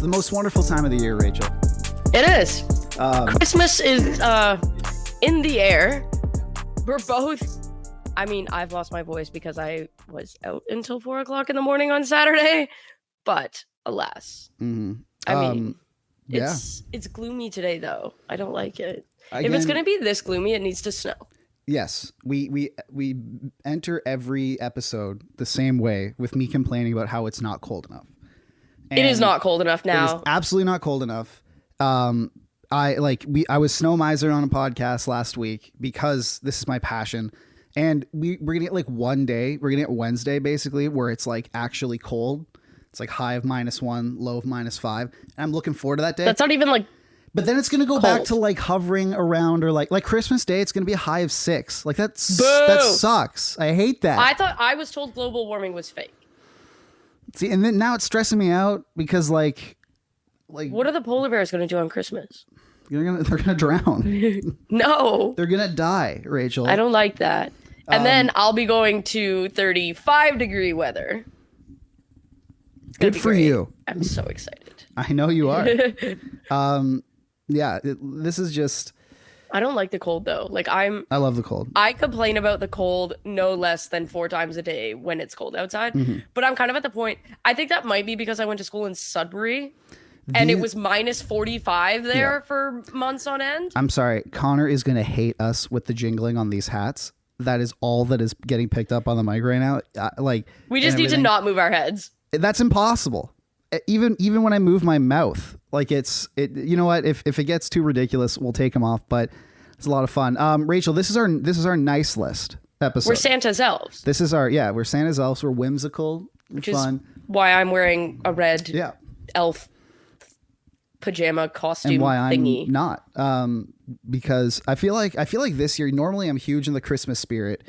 the most wonderful time of the year, Rachel. It is. Christmas is in the air. We're both. I mean, I've lost my voice because I was out until 4 o'clock in the morning on Saturday. But alas, I mean, it's gloomy today though. I don't like it. Again, if it's gonna be this gloomy, it needs to snow. Yes, we enter every episode the same way with me complaining about how it's not cold enough. And it is not cold enough now. It is absolutely not cold enough. I was snow miser on a podcast last week because this is my passion. And we're gonna get like one day, we're gonna get Wednesday basically, where it's like actually cold. It's like high of -1, low of -5. And I'm looking forward to that day. That's not even like. But then it's gonna go back to like hovering around, or like Christmas Day, it's gonna be a high of 6. Like that sucks. I hate that. I was told global warming was fake. See, and then now it's stressing me out because like what are the polar bears gonna do on Christmas? They're gonna drown. No, they're gonna die, Rachel. I don't like that. And then I'll be going to 35-degree weather. Good for you. I'm so excited. I know you are. Yeah, this is just. I don't like the cold though. Like I love the cold. I complain about the cold no less than 4 times a day when it's cold outside. Mm-hmm. But I'm kind of at the point. I think that might be because I went to school in Sudbury. And it was -45 there for months on end. I'm sorry. Connor is going to hate us with the jingling on these hats. That is all that is getting picked up on the mic right now. We just need to not move our heads. That's impossible. Even when I move my mouth, like you know what? If it gets too ridiculous, we'll take them off. But it's a lot of fun. Rachel, this is our nice list episode. We're Santa's elves. We're Santa's elves. We're whimsical, which fun. Is why I'm wearing a red elf pajama costume and why thingy. I'm not, because I feel like this year, normally I'm huge in the Christmas spirit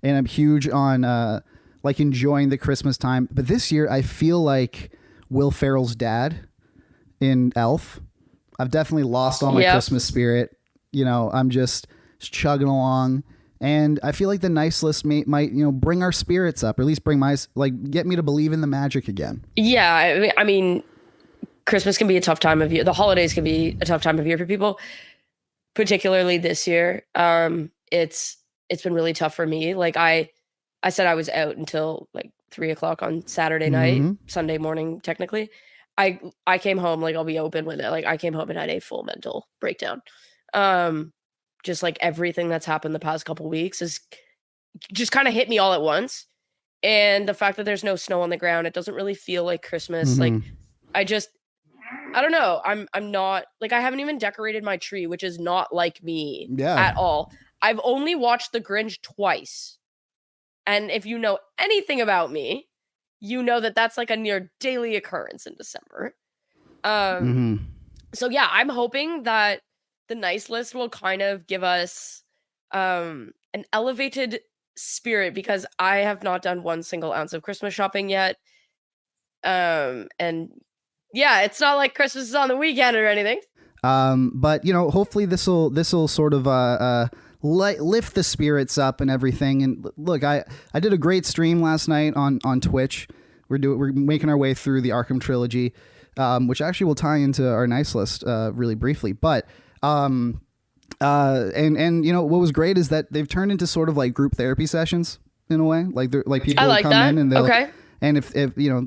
and I'm huge on like enjoying the Christmas time, but this year I feel like Will Ferrell's dad in Elf. I've definitely lost all my Christmas spirit. You know, I'm just chugging along, and I feel like the nice list might bring our spirits up, or at least bring get me to believe in the magic again. Yeah, I mean Christmas can be a tough time of year. The holidays can be a tough time of year for people, particularly this year. It's been really tough for me. Like I said, I was out until like 3 o'clock on Saturday night, Sunday morning, technically. I came home, like I'll be open with it. Like I came home and had a full mental breakdown. Just like everything that's happened the past couple weeks is just kind of hit me all at once. And the fact that there's no snow on the ground, it doesn't really feel like Christmas. Like I don't know. I'm not like, I haven't even decorated my tree, which is not like me at all. I've only watched The Grinch twice. And if you know anything about me, you know that that's like a near daily occurrence in December. So yeah, I'm hoping that the nice list will kind of give us an elevated spirit, because I have not done 1 single ounce of Christmas shopping yet. And yeah, it's not like Christmas is on the weekend or anything. But hopefully this will sort of lift the spirits up and everything. And look, I did a great stream last night on Twitch. We're making our way through the Arkham trilogy, which actually will tie into our nice list really briefly. But and what was great is that they've turned into sort of like group therapy sessions in a way. Like they're like people will come in and they'll. Okay. And if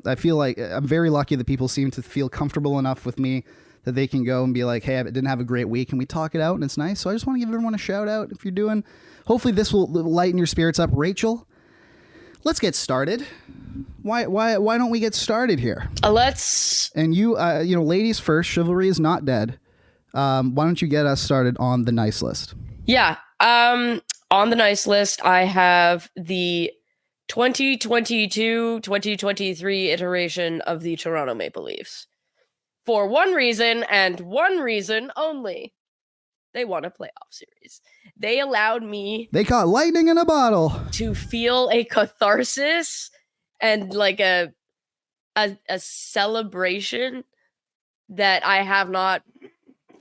I feel like I'm very lucky that people seem to feel comfortable enough with me that they can go and be like, hey, I didn't have a great week, and we talk it out, and it's nice. So I just want to give everyone a shout out if you're doing. Hopefully this will lighten your spirits up. Rachel, let's get started. Why don't we get started here? Let's. And ladies first. Chivalry is not dead. Why don't you get us started on the nice list? Yeah. On the nice list, I have the 2022-2023 iteration of the Toronto Maple Leafs. For one reason and one reason only. They won a playoff series. They allowed me... They caught lightning in a bottle. ...to feel a catharsis and like a celebration that I have not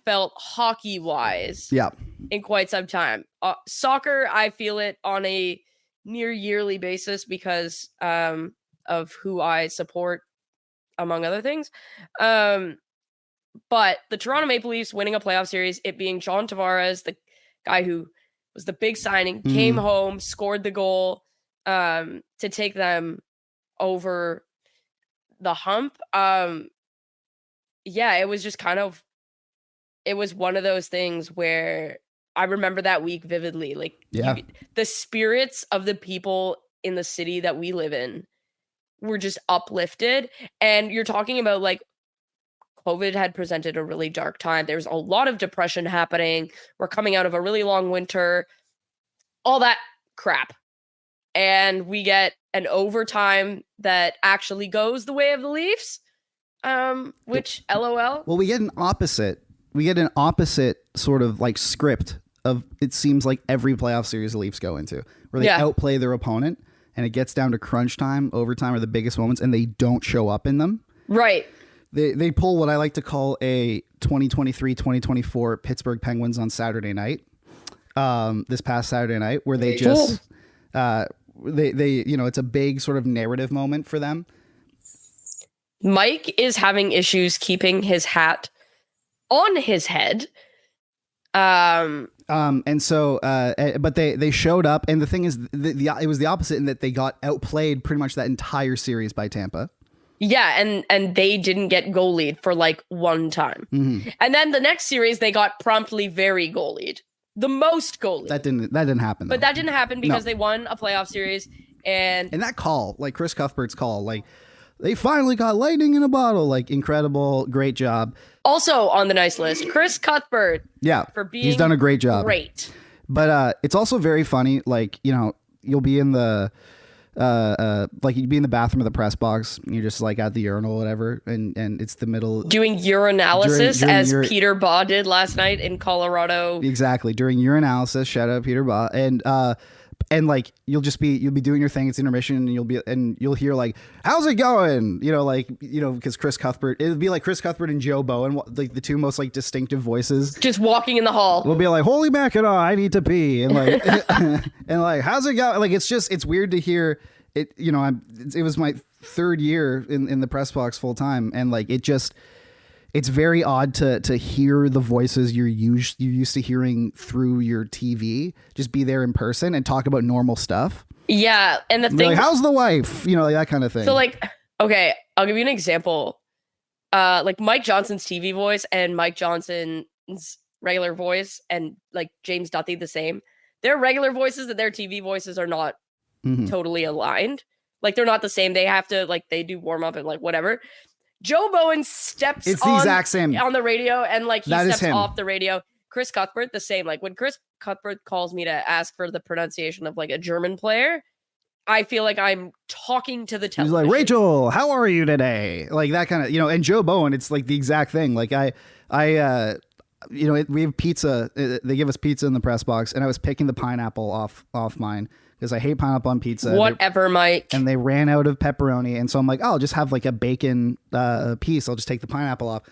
felt hockey-wise in quite some time. Soccer, I feel it on a near yearly basis because of who I support, among other things. But the Toronto Maple Leafs winning a playoff series, it being John Tavares, the guy who was the big signing, came home, scored the goal to take them over the hump. Yeah, it was just kind of, it was one of those things where I remember that week vividly. Like, the spirits of the people in the city that we live in were just uplifted. And you're talking about, like, COVID had presented a really dark time. There's a lot of depression happening. We're coming out of a really long winter, all that crap. And we get an overtime that actually goes the way of the Leafs, which LOL. Well, we get an opposite sort of like script of, it seems like every playoff series the Leafs go into, where they outplay their opponent and it gets down to crunch time, overtime are the biggest moments, and they don't show up in them. Right. They pull what I like to call a 2023-2024 Pittsburgh Penguins on Saturday night. This past Saturday night, where they just they you know, it's a big sort of narrative moment for them. Mike is having issues keeping his hat on his head. And so but they showed up, and the thing is, it was the opposite in that they got outplayed pretty much that entire series by Tampa. Yeah, and they didn't get goalied for like one time. Mm-hmm. And then the next series they got promptly very goalied. The most goalied. That didn't happen though. But that didn't happen because they won a playoff series, and that call, like Chris Cuthbert's call, like they finally got lightning in a bottle, like incredible, great job. Also on the nice list, Chris Cuthbert. Yeah, for being he's done a great job. Great. But it's also very funny, like, you know, you'll be in the like you'd be in the bathroom of the press box, and you're just like at the urinal or whatever, and it's the middle doing urinalysis as Peter Baugh did last night in Colorado. Exactly, during urinalysis. Shout out Peter Baugh. And like you'll be doing your thing, it's intermission, and you'll hear like, how's it going, you know, like, you know, because Chris Cuthbert, it'd be like Chris Cuthbert and Joe Bowen, like the two most like distinctive voices, just walking in the hall. We'll be like, holy Mackinac, I need to pee, and like and like, how's it going, like it's weird to hear it, you know. It was my third year in the press box full time, and like it's very odd to hear the voices you're used to hearing through your TV just be there in person and talk about normal stuff. Yeah, and the thing, like, how's the wife? You know, like that kind of thing. So like, okay, I'll give you an example. Like Mike Johnson's TV voice and Mike Johnson's regular voice, and like James Duthie the same. Their regular voices and their TV voices are not totally aligned. Like they're not the same. They have to, like, they do warm up and like whatever. Joe Bowen steps exact same on the radio, and like he steps off the radio. Chris Cuthbert, the same. Like when Chris Cuthbert calls me to ask for the pronunciation of like a German player, I feel like I'm talking to the television. He's like, Rachel, how are you today? Like that kind of, you know. And Joe Bowen, it's like the exact thing. Like I you know, we have pizza. They give us pizza in the press box, and I was picking the pineapple off mine, because I hate pineapple on pizza. Whatever, Mike. And they ran out of pepperoni. And so I'm like, oh, I'll just have like a bacon piece. I'll just take the pineapple off.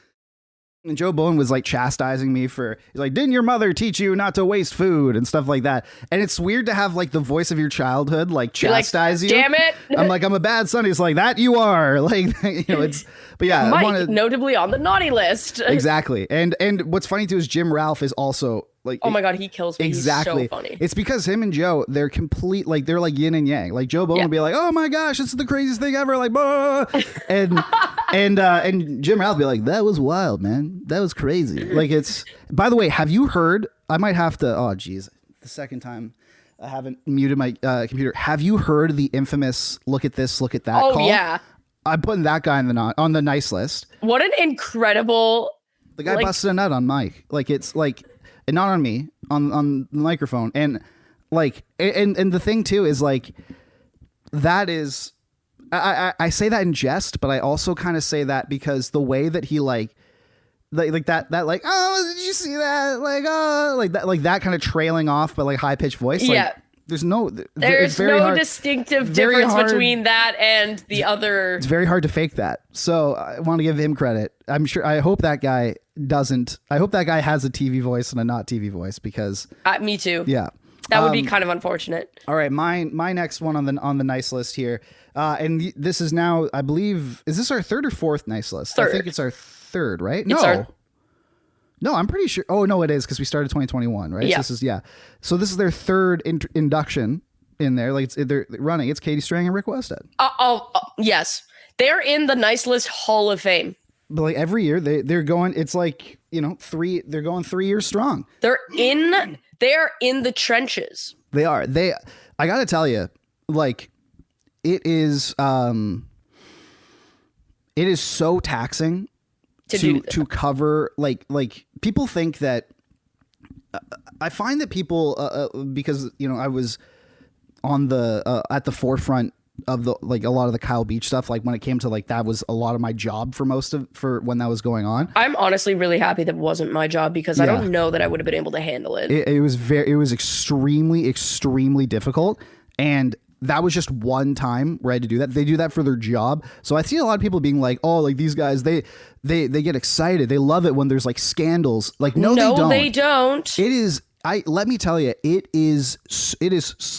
And Joe Bowen was like chastising me he's like, didn't your mother teach you not to waste food and stuff like that? And it's weird to have like the voice of your childhood like chastise you. Damn it. I'm like, I'm a bad son. He's like, that you are. Like, you know, but yeah. Mike, notably on the naughty list. Exactly. And what's funny too is Jim Ralph is also like, oh my God, he kills me. Exactly. He's so funny. It's because him and Joe, they're complete, like they're like yin and yang. Like Joe Bowen will be like, oh my gosh, this is the craziest thing ever. Like, blah. and Jim Ralph will be like, that was wild, man. That was crazy. Like it's, by the way, have you heard, I might have to, oh geez, the second time I haven't muted my computer. Have you heard the infamous look at this, look at that call? Yeah. I'm putting that guy on the nice list. What an incredible. The guy busted a nut on Mike. Like it's like, and not on me, on the microphone. And like, and the thing too is like, that is, I say that in jest, but I also kind of say that because the way that he like that like, oh, did you see that? Like, oh, like that kind of trailing off, but like high pitched voice. Like, yeah. There's no distinctive difference between that and the other. It's very hard to fake that. So I want to give him credit. I hope that guy doesn't. I hope that guy has a TV voice and a not TV voice, because me too. Yeah. That would be kind of unfortunate. All right, my next one on the nice list here, and this is now, I believe, is this our third or fourth nice list? Third. I think it's our third, right? It's No, I'm pretty sure. Oh no, it is because we started 2021, right? Yeah. So So this is their third induction in there. Like they're running. It's Katie Strang and Rick Westhead. Yes, they're in the Nice List Hall of Fame. But like every year they're going. It's like they're going 3 years strong. They're in the trenches. They are. I gotta tell you, like it is so taxing to cover like people think that I find that people because I was on the at the forefront of the like a lot of the Kyle Beach stuff, like when it came to like that was a lot of my job for when that was going on. I'm honestly really happy that wasn't my job because I don't know that I would have been able to handle it. It was extremely difficult, and that was just one time where I had to do that. They do that for their job. So I see a lot of people being like, oh, like these guys, they get excited. They love it when there's like scandals. Like, no, they don't. It is, let me tell you, it is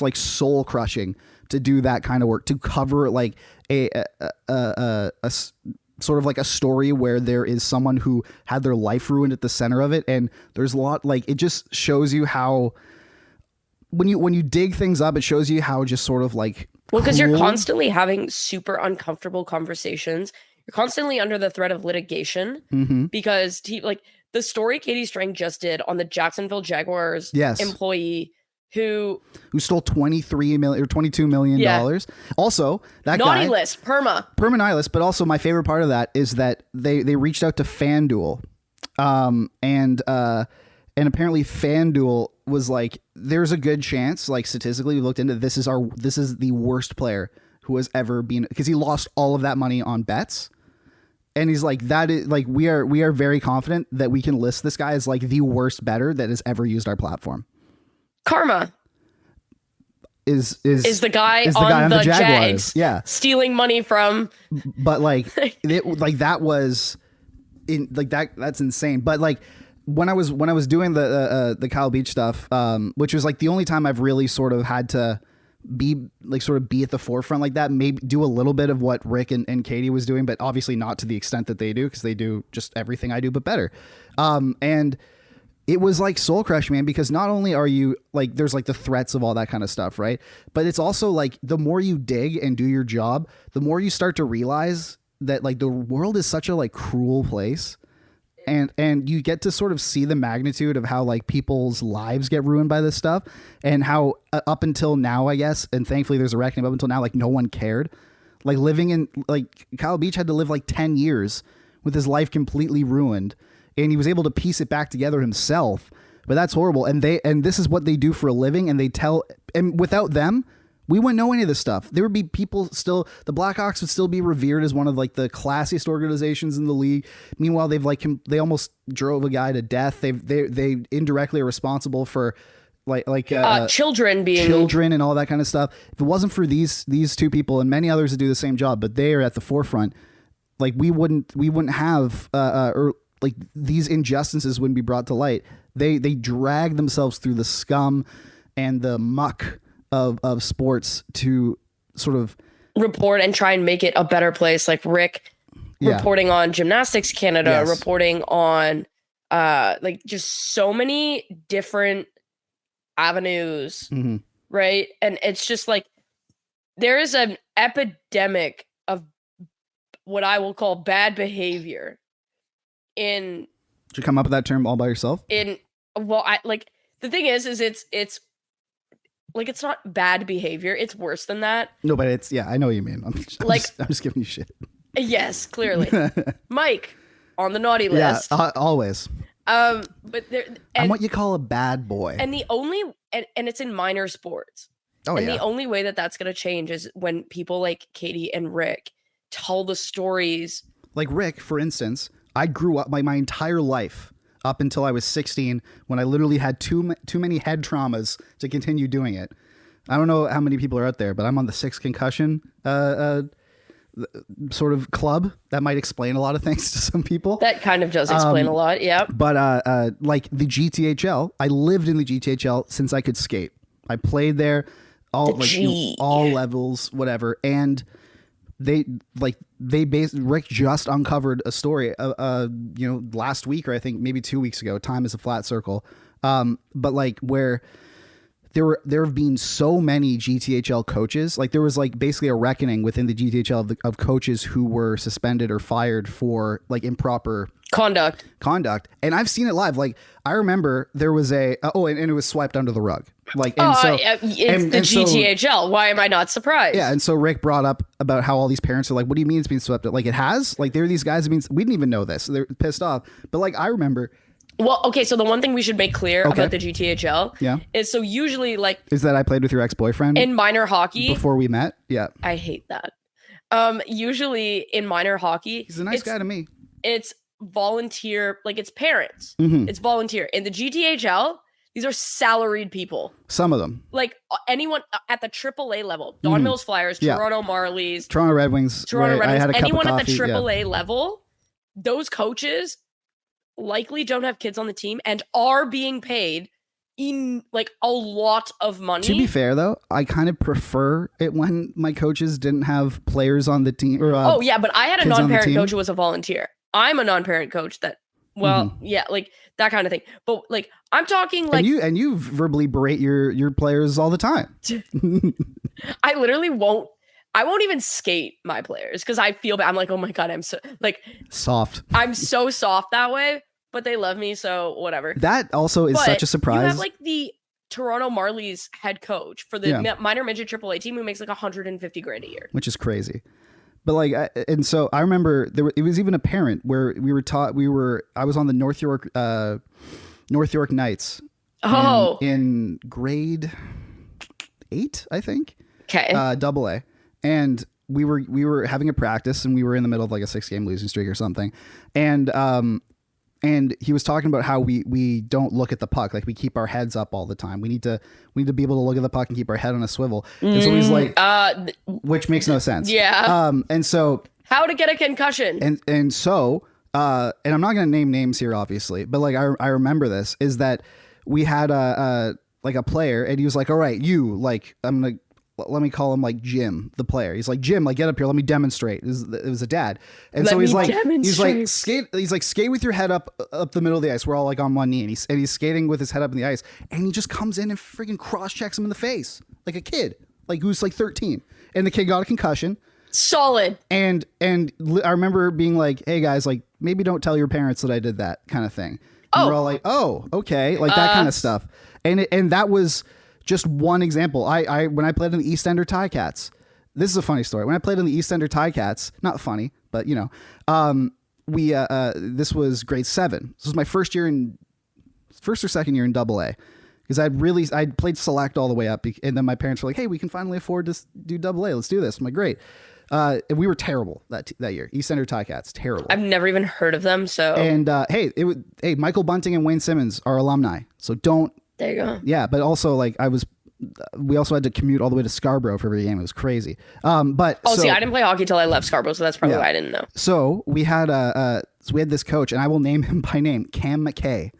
like soul crushing to do that kind of work, to cover like a sort of like a story where there is someone who had their life ruined at the center of it. And there's a lot, like, it just shows you how, when you dig things up, it shows you how just sort of like, well, because you're constantly having super uncomfortable conversations. You're constantly under the threat of litigation because like the story Katie Strang just did on the Jacksonville Jaguars employee who stole $23 million or $22 million. Also, that naughty guy, list, perma nihilist. But also, my favorite part of that is that they reached out to FanDuel, and apparently FanDuel was like, there's a good chance, like statistically, we looked into this is the worst player who has ever been, because he lost all of that money on bets. And he's like, that is like, we are very confident that we can list this guy as like the worst bettor that has ever used our platform. Karma is the guy on the Jags, stealing money from. But like, that was in like that's insane. But like when I was doing the Kyle Beach stuff, which was like the only time I've really sort of had to be at the forefront like that, maybe do a little bit of what Rick and Katie was doing, but obviously not to the extent that they do, because they do just everything I do but better. And it was like soul crushing, man, because not only are you like, there's like the threats of all that kind of stuff, right? But it's also like the more you dig and do your job, the more you start to realize that like the world is such a like cruel place. And you get to sort of see the magnitude of how like people's lives get ruined by this stuff, and how up until now, I guess, and thankfully there's a reckoning, up until now, like no one cared. Like living in like Kyle Beach had to live like 10 years with his life completely ruined, and he was able to piece it back together himself. But that's horrible. And this is what they do for a living, and without them, we wouldn't know any of this stuff. There would be people still, the Blackhawks would still be revered as one of like the classiest organizations in the league. Meanwhile, they almost drove a guy to death. They indirectly are responsible for children and all that kind of stuff. If it wasn't for these two people and many others that do the same job, but they are at the forefront, like we wouldn't have or like these injustices wouldn't be brought to light. They drag themselves through the scum and the muck of sports to sort of report and try and make it a better place. Like Rick reporting on Gymnastics Canada, reporting on like just so many different avenues, right? And it's just like there is an epidemic of what I will call bad behavior in. Did you come up with that term all by yourself? I like, the thing is it's like, it's not bad behavior. It's worse than that. No, but it's, I know what you mean. I'm just giving you shit. Yes, clearly. Mike on the naughty list. Yeah, always. But I'm what you call a bad boy. And the only, and it's in minor sports. The only way that that's going to change is when people like Katie and Rick tell the stories. Like Rick, for instance, I grew up my entire life up until I was 16, when I literally had too many head traumas to continue doing it. I don't know how many people are out there, but I'm on the 6 concussion sort of club. That might explain a lot of things to some people. That kind of does explain a lot, yeah. But like the GTHL, I lived in the GTHL since I could skate. I played there all levels, whatever. And Rick just uncovered a story, last week, or I think maybe 2 weeks ago. Time is a flat circle. But like where there have been so many GTHL coaches, like there was like basically a reckoning within the GTHL of coaches who were suspended or fired for like improper conduct. And I've seen it live. Like I remember there was and it was swiped under the rug. Like, and it's the GTHL. Why am I not surprised? Yeah. And so Rick brought up about how all these parents are like, what do you mean it's being swept? Like it has, like there are these guys that means we didn't even know this. So they're pissed off. But like, I remember. Well, okay. So the one thing we should make clear about the GTHL is so usually like. Is that I played with your ex-boyfriend in minor hockey before we met? Yeah. I hate that. Usually in minor hockey. He's a nice guy to me. It's volunteer, like it's parents. Mm-hmm. It's volunteer. In the GTHL, these are salaried people. Some of them. Like anyone at the AAA level. Don Mills Flyers, Toronto Marlies. Toronto Red Wings. Anyone at the AAA level, those coaches likely don't have kids on the team and are being paid in like a lot of money. To be fair though, I kind of prefer it when my coaches didn't have players on the team. Or, but I had a non-parent coach who was a volunteer. I'm a non-parent coach that, like that kind of thing. But like, I'm talking like, and you verbally berate your players all the time. I literally won't even skate my players because I feel bad. I'm like, oh my God, I'm so like soft. I'm so soft that way, but they love me. So whatever. That also is such a surprise. You have like the Toronto Marlies head coach for the minor midget AAA team who makes like $150,000 a year, which is crazy. But like, and so I remember it was even apparent where I was on the North York Knights. In grade 8, I think. Okay. AA. And we were having a practice and we were in the middle of like a 6-game losing streak or something. And he was talking about how we don't look at the puck. Like we keep our heads up all the time. We need to be able to look at the puck and keep our head on a swivel. And so he's like, which makes no sense. Yeah. And so how to get a concussion. And so, and I'm not going to name names here, obviously, but like, I remember this is that we had a player and he was like, all right, let me call him like Jim, the player. He's like, Jim, like get up here. Let me demonstrate. It was a dad. And so he's like skate with your head up the middle of the ice. We're all like on one knee and he's skating with his head up in the ice. And he just comes in and freaking cross checks him in the face. Like a kid, like who's like 13. And the kid got a concussion. Solid. And I remember being like, hey guys, like maybe don't tell your parents that I did that kind of thing. And we're all like, oh, okay. Like that kind of stuff. And that was just one example. When I played in the East Ender Ticats, this is a funny story. When I played in the East Ender Ticats, not funny, but this was grade 7. This was my first or second year in AA, because I'd played select all the way up, and then my parents were like, hey, we can finally afford to do AA. Let's do this. I'm like, great. And we were terrible that year. East Ender Ticats, terrible. I've never even heard of them. So and hey, Michael Bunting and Wayne Simmons are alumni. So don't. There you go. Yeah, but also like we also had to commute all the way to Scarborough for every game. It was crazy. See, I didn't play hockey till I left Scarborough, so that's probably why I didn't know. So we had this coach, and I will name him by name, Cam McKay.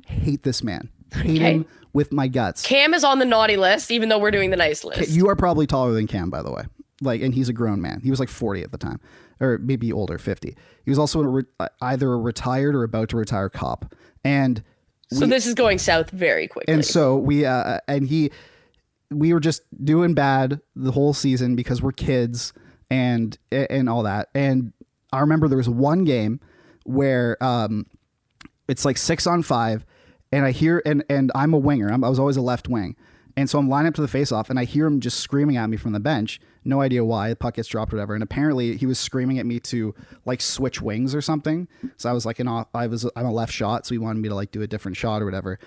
Hate this man. Hate him with my guts. Cam is on the naughty list, even though we're doing the nice list. You are probably taller than Cam, by the way. Like, and he's a grown man. He was like 40 at the time, or maybe older, 50. He was also either a retired or about to retire cop, and. So this is going south very quickly. And so we were just doing bad the whole season because we're kids and all that. And I remember there was one game where it's like 6-on-5, and I hear and I'm a winger. I was always a left wing. And so I'm lining up to the faceoff, and I hear him just screaming at me from the bench. No idea why. The puck gets dropped or whatever. And apparently he was screaming at me to like switch wings or something. So I was like, I'm a left shot. So he wanted me to like do a different shot or whatever.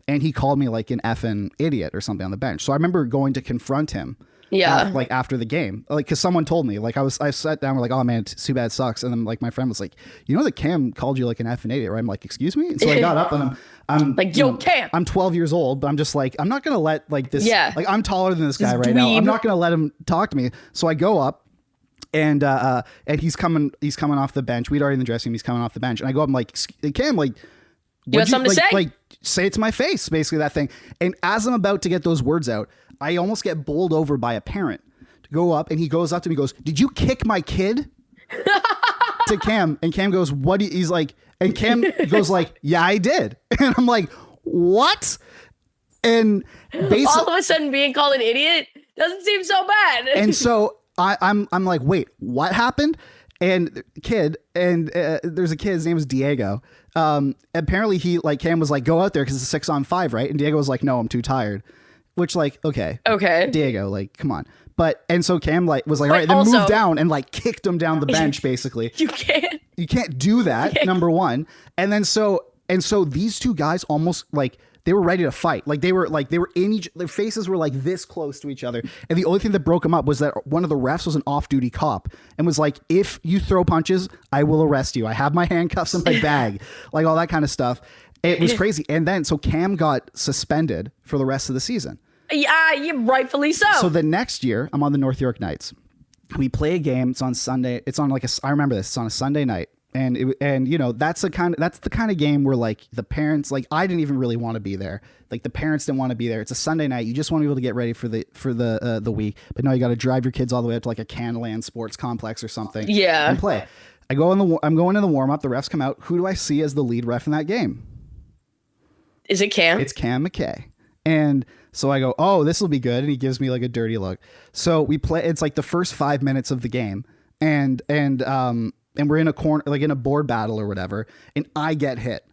And he called me like an effing idiot or something on the bench. So I remember going to confront him. Yeah. After the game, like, cause someone told me, like, I sat down, we're like, oh man, too bad, sucks. And then like my friend was like, you know that Cam called you like an effing idiot, right? I'm like, excuse me. And so I got up and I'm like, yo, Cam. I'm 12 years old, but I'm just like, I'm not going to let like this, like I'm taller than this guy right dweeb. now. I'm not going to let him talk to me. So I go up and he's coming off the bench. We'd already in the dressing room. He's coming off the bench. And I go up and like, Cam, like, you got something to say? Like, say it to my face, basically that thing. And as I'm about to get those words out, I almost get bowled over by a parent go up, and he goes up to me, goes, "Did you kick my kid?" to Cam, and Cam goes, "What?" He's like, and Cam goes like, "Yeah, I did." And I'm like, "What?" And basically, all of a sudden being called an idiot doesn't seem so bad. And so I'm like, "Wait, what happened?" And there's a kid, his name was Diego. Apparently he, like, Cam was like, "Go out there," because it's a 6-on-5, right? And Diego was like, "No, I'm too tired." Which, like, okay, Diego, like, come on. But, and so Cam, like, was like, "All right," then moved down and, like, kicked him down the bench, basically. You can't do that, number one. And then so these two guys almost, like, they were ready to fight. Like, they were in their faces were like this close to each other. And the only thing that broke them up was that one of the refs was an off-duty cop and was like, "If you throw punches, I will arrest you. I have my handcuffs in my bag," like all that kind of stuff. It was crazy. And then, so Cam got suspended for the rest of the season. Yeah, rightfully so. So the next year, I'm on the North York Knights. We play a game. It's on Sunday. It's on like I remember this. It's on a Sunday night. And you know, that's the kind of game where, like, the parents, like, I didn't even really want to be there. Like, the parents didn't want to be there. It's a Sunday night. You just want to be able to get ready for the week. But no, you got to drive your kids all the way up to like a Canland Sports Complex or something. Yeah. And play. I'm going in the warm up. The refs come out. Who do I see as the lead ref in that game? Is it Cam? It's Cam McKay. And so I go, "Oh, this will be good." And he gives me like a dirty look. So we play. It's like the first 5 minutes of the game, and we're in a corner, like in a board battle or whatever, and I get hit,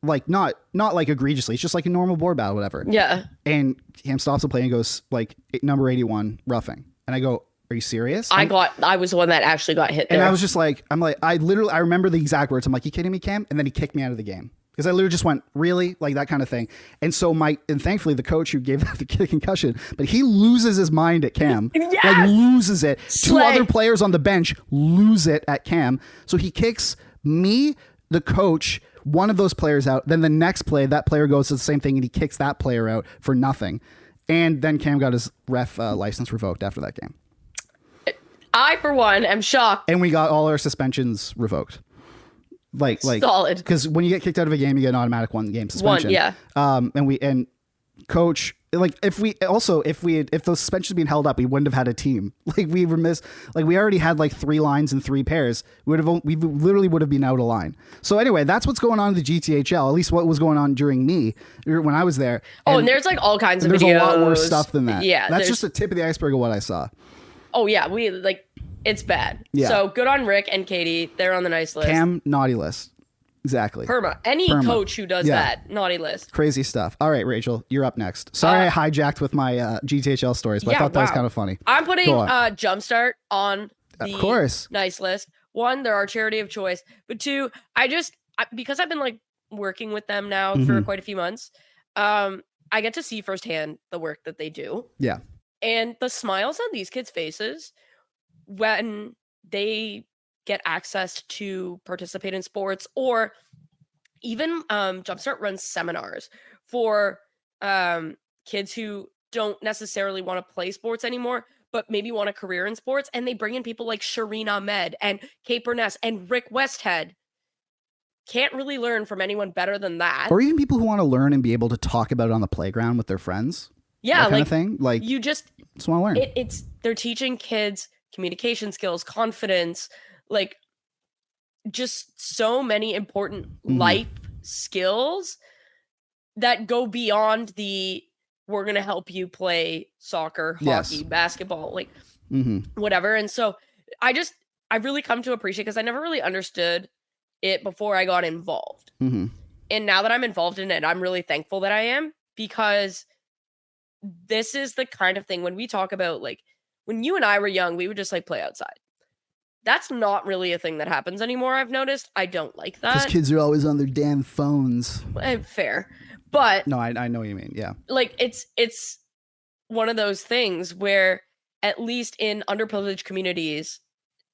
like not like egregiously. It's just like a normal board battle, whatever. Yeah. And Cam stops the play and goes like, "Number 81 roughing," and I go, "Are you serious?" I was the one that actually got hit there. And I was just like, I remember the exact words. I'm like, "You kidding me, Cam?" And then he kicked me out of the game. Because I literally just went, "Really?" Like that kind of thing. And so thankfully the coach who gave the kid a concussion, but he loses his mind at Cam. Yes! Like, loses it. Slay. 2 other players on the bench lose it at Cam. So he kicks me, the coach, one of those players out. Then the next play, that player goes to the same thing and he kicks that player out for nothing. And then Cam got his ref license revoked after that game. I, for one, am shocked. And we got all our suspensions revoked. Like solid, because when you get kicked out of a game, you get an automatic 1 game suspension. Yeah. And coach, like, if those suspensions being held up, we wouldn't have had a team. Like, we already had like 3 lines and 3 pairs. We literally would have been out of line. So anyway, that's what's going on in the GTHL. At least what was going on during me when I was there. And there's like all kinds of videos. There's a lot more stuff than that. Yeah, that's just the tip of the iceberg of what I saw. Oh yeah, it's bad. Yeah. So good on Rick and Katie. They're on the nice list. Cam, naughty list. Exactly. Any coach who does that, naughty list. Crazy stuff. All right, Rachel, you're up next. Sorry I hijacked with my GTHL stories, but I thought that was kind of funny. I'm putting Jumpstart on the of course. nice list. 1, they're our charity of choice. But 2, because I've been like working with them now for quite a few months, I get to see firsthand the work that they do. Yeah. And the smiles on these kids' faces when they get access to participate in sports, or even Jumpstart runs seminars for kids who don't necessarily want to play sports anymore, but maybe want a career in sports. And they bring in people like Shireen Ahmed and Kate Burness and Rick Westhead. Can't really learn from anyone better than that. Or even people who want to learn and be able to talk about it on the playground with their friends. Yeah, that kind of thing. Like, you just want to learn. They're teaching kids communication skills, confidence, like just so many important life skills that go beyond we're going to help you play soccer, hockey, basketball, like whatever. And so I've really come to appreciate, because I never really understood it before I got involved. And now that I'm involved in it, I'm really thankful that I am, because this is the kind of thing when we talk about, like, when you and I were young, we would just like play outside. That's not really a thing that happens anymore, I've noticed. I don't like that. Because kids are always on their damn phones. Fair. But no, I know what you mean. Yeah. Like, it's one of those things where, at least in underprivileged communities,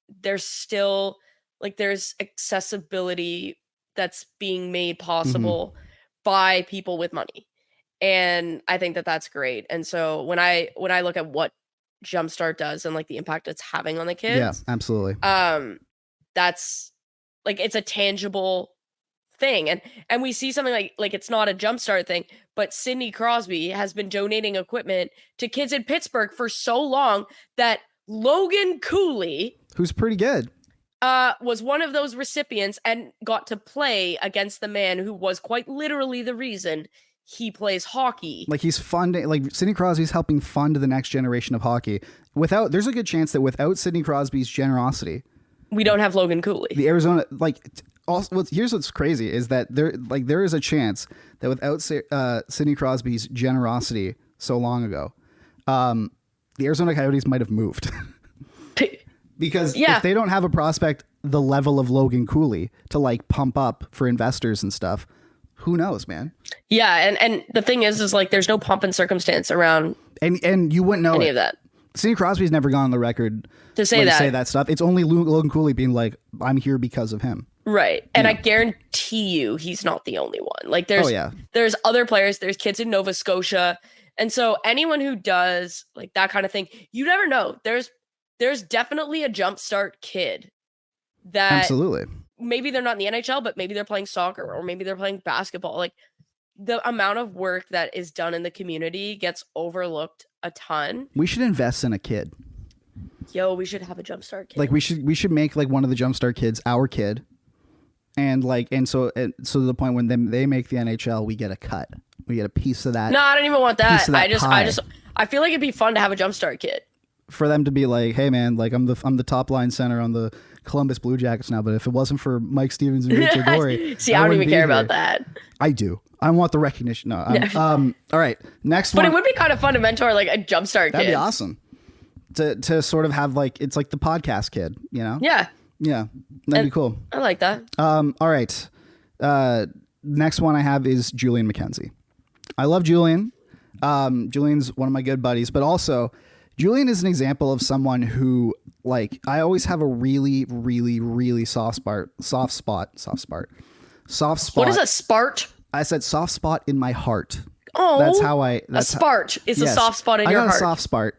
there's still, like, there's accessibility that's being made possible by people with money. And I think that that's great. And so when I look at what Jumpstart does and like the impact it's having on the kids, yeah, absolutely, that's like, it's a tangible thing. And we see something like it's not a Jumpstart thing, but Sidney Crosby has been donating equipment to kids in Pittsburgh for so long that Logan Cooley, who's pretty good, was one of those recipients and got to play against the man who was quite literally the reason he plays hockey. Like he's funding, like Sidney Crosby's helping fund the next generation of hockey. There's a good chance that without Sidney Crosby's generosity, we don't have Logan Cooley. The Arizona, also, here's what's crazy is that there is a chance that without Sidney Crosby's generosity so long ago, the Arizona Coyotes might have moved. Because if they don't have a prospect the level of Logan Cooley to like pump up for investors and stuff, who knows, man? Yeah, and the thing is like there's no pomp and circumstance around and you wouldn't know any of that. Sidney Crosby's never gone on the record to say that stuff. It's only Logan Cooley being like, I'm here because of him. Right. And I guarantee you he's not the only one. Like there's other players, there's kids in Nova Scotia. And so anyone who does like that kind of thing, you never know. There's definitely a jumpstart kid that absolutely maybe they're not in the NHL, but maybe they're playing soccer or maybe they're playing basketball. Like the amount of work that is done in the community gets overlooked a ton. We should invest in a kid. Yo, we should have a jumpstart kid. Like we should make like one of the jumpstart kids our kid. And so to the point when they make the NHL, we get a cut. We get a piece of that. No, I don't even want that. I feel like it'd be fun to have a jumpstart kid. For them to be like, hey man, like I'm the top line center on the Columbus Blue Jackets now, but if it wasn't for Mike Stevens and Victor Gorey, see, I don't even care about that. I do. I want the recognition. No, all right, next one. But it would be kind of fun to mentor like a jumpstart kid. That'd be awesome. To sort of have like it's like the podcast kid, you know? Yeah. Yeah, that'd be cool. I like that. All right. Next one I have is Julian McKenzie. I love Julian. Julian's one of my good buddies, but also Julian is an example of someone who, like, I always have a really, really, really soft spot. What is a spart? I said soft spot in my heart. Oh, that's how I. A spart is a soft spot in your heart. I got a soft spot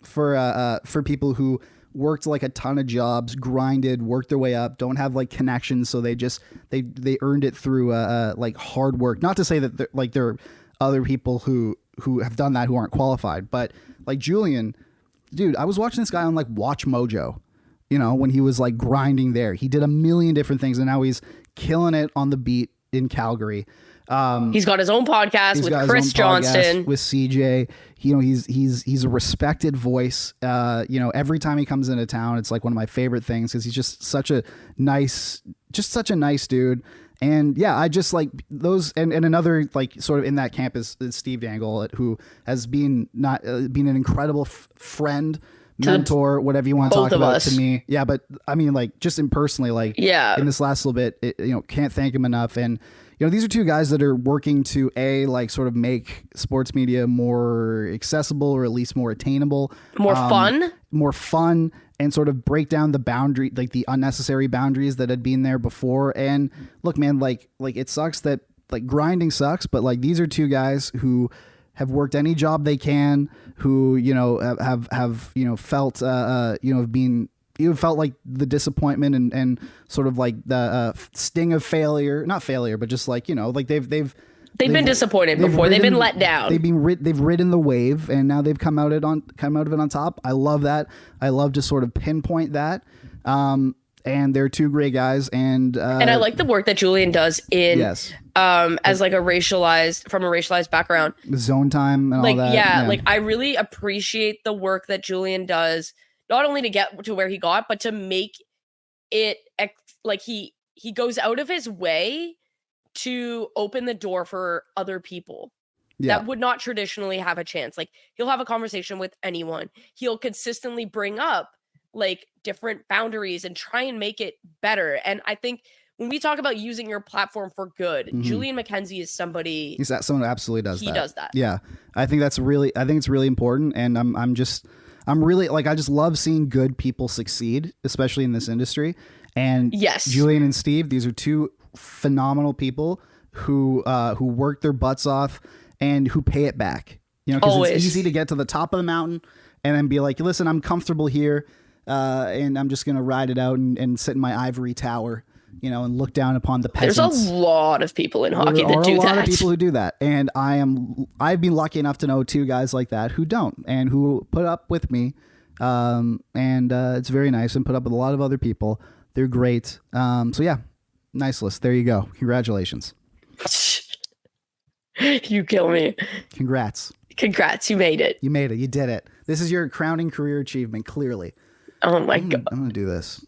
for people who worked like a ton of jobs, grinded, worked their way up, don't have like connections, so they earned it through like hard work. Not to say that there are other people who have done that who aren't qualified, but like Julian, dude, I was watching this guy on like Watch Mojo, you know, when he was like grinding there. He did a million different things, and now he's killing it on the beat in Calgary. He's got his own podcast with Chris Johnston, with CJ. You know, he's a respected voice. You know, every time he comes into town, it's like one of my favorite things because he's just such a nice dude. And yeah, I just like those. And another like sort of in that camp is Steve Dangle, who has been an incredible friend, mentor, whatever you want to talk about to me. Yeah, but I mean, like just impersonally, like in this last little bit, can't thank him enough. And you know, these are two guys that are working to like sort of make sports media more accessible or at least more attainable, more fun, and sort of break down the boundary, like the unnecessary boundaries that had been there before. And look, man, like it sucks that like grinding sucks, but like these are two guys who have worked any job they can, who, you know, have you know, felt, you know, have been, you felt like the disappointment and sort of like the sting of failure, not failure, but just like, you know, like they've been disappointed before. They've been let down. They've ridden the wave, and now they've come out of it on top. I love that. I love to sort of pinpoint that. And they're two great guys. And I like the work that Julian does in as like a racialized background, Zone Time and like, all that. Yeah, like I really appreciate the work that Julian does. Not only to get to where he got, but to make it like he goes out of his way to open the door for other people that would not traditionally have a chance. Like he'll have a conversation with anyone. He'll consistently bring up like different boundaries and try and make it better. And I think when we talk about using your platform for good, Julian McKenzie is somebody. He's someone who absolutely does that. He does that. Yeah, I think it's really important, and I'm really like, I just love seeing good people succeed, especially in this industry. And yes, Julian and Steve, these are two phenomenal people who work their butts off and who pay it back. You know, because it's easy to get to the top of the mountain and then be like, listen, I'm comfortable here, and I'm just going to ride it out and sit in my ivory tower, you know, and look down upon the peasants. There's a lot of people in hockey that do that. There are a lot of people who do that. And I've been lucky enough to know two guys like that who don't, and who put up with me And it's very nice and put up with a lot of other people. They're great. So yeah, nice list. There you go. Congratulations. You kill me. Congrats. Congrats. You made it. You made it. You did it. This is your crowning career achievement, clearly. Oh my God. I'm going to do this.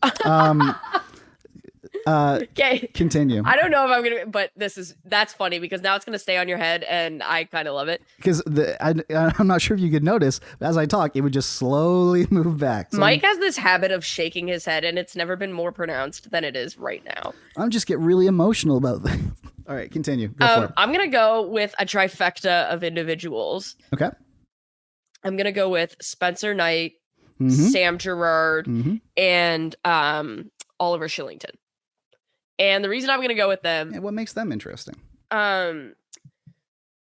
Okay. Continue. I don't know if I'm going to, but that's funny because now it's going to stay on your head and I kind of love it. Because I'm not sure if you could notice, but as I talk, it would just slowly move back. So Mike has this habit of shaking his head and it's never been more pronounced than it is right now. I'm just get really emotional about things. All right, continue. Go for it. I'm going to go with a trifecta of individuals. Okay. I'm going to go with Spencer Knight, Mhm. Sam Gerard, Mhm. and Oliver Shillington. And the reason I'm going to go with them, Yeah, what makes them interesting?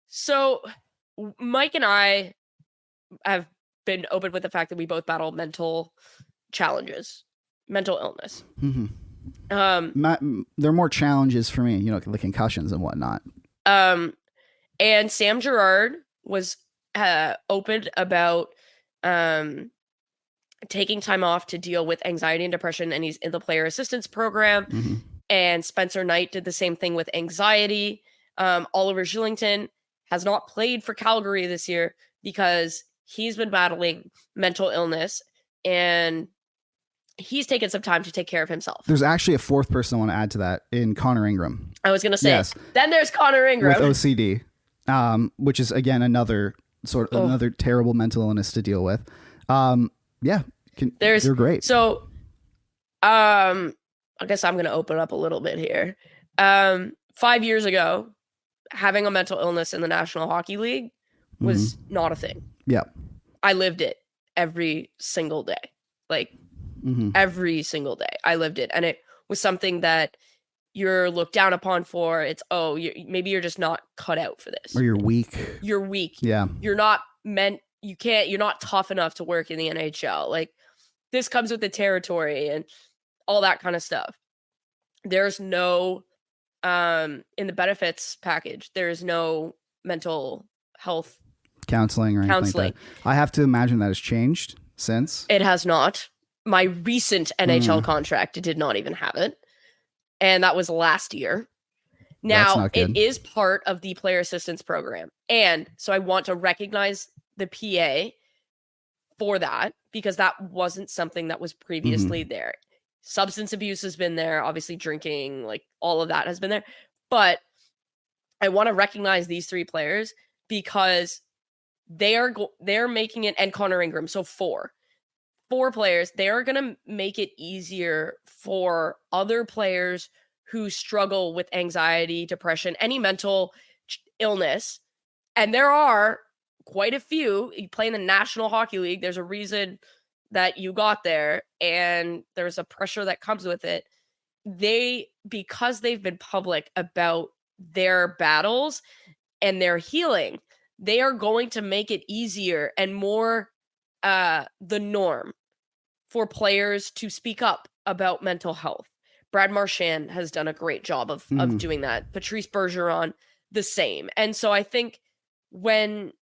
so Mike and I have been open with the fact that we both battle mental challenges, mental illness. Mm-hmm. There are more challenges for me, the concussions and whatnot. And Sam Gerard was open about taking time off to deal with anxiety and depression, and he's in the player assistance program. Mm-hmm. And Spencer Knight did the same thing with anxiety. Oliver Shillington has not played for Calgary this year because he's been battling mental illness and he's taken some time to take care of himself. There's actually a fourth person I want to add to that in Connor Ingram. I was going to say, Yes. Then there's Connor Ingram. With OCD, which is, again, another terrible mental illness to deal with. Yeah, they're great. So, I guess I'm going to open up a little bit here. 5 years ago, having a mental illness in the National Hockey League was not a thing. Yeah. I lived it every single day. Like, every single day. I lived it. And it was something that you're looked down upon for. It's, maybe you're just not cut out for this. Or you're weak. You're weak. Yeah. You're not you're not tough enough to work in the NHL. Like, this comes with the territory and all that kind of stuff. There's no, in the benefits package, there's no mental health counseling or anything like that. I have to imagine that has changed since. It has not. My recent NHL contract did not even have it. And that was last year. Now, it is part of the player assistance program. And so I want to recognize the PA for that because that wasn't something that was previously there. Substance abuse has been there, obviously drinking, like all of that has been there. But I want to recognize these three players because they're making it, and Connor Ingram, so four players, they are going to make it easier for other players who struggle with anxiety, depression, any mental illness. And there are quite a few. You play in the National Hockey League. There's a reason that you got there, and there's a pressure that comes with it. Because they've been public about their battles and their healing, they are going to make it easier and more the norm for players to speak up about mental health. Brad Marchand has done a great job of doing that. Patrice Bergeron, the same. And so I think when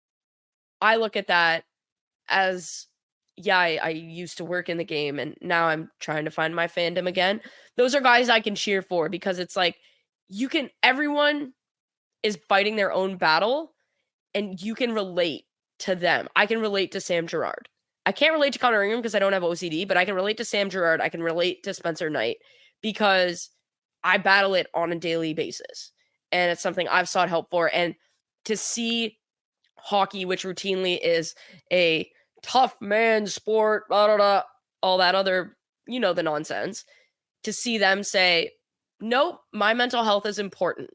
I look at that as, I used to work in the game and now I'm trying to find my fandom again. Those are guys I can cheer for because it's like everyone is fighting their own battle and you can relate to them. I can relate to Sam Gerard. I can't relate to Connor Ingram because I don't have OCD, but I can relate to Sam Gerard. I can relate to Spencer Knight because I battle it on a daily basis. And it's something I've sought help for. And to see hockey, which routinely is a tough man sport, blah, blah, blah, all that other, the nonsense, to see them say, nope, my mental health is important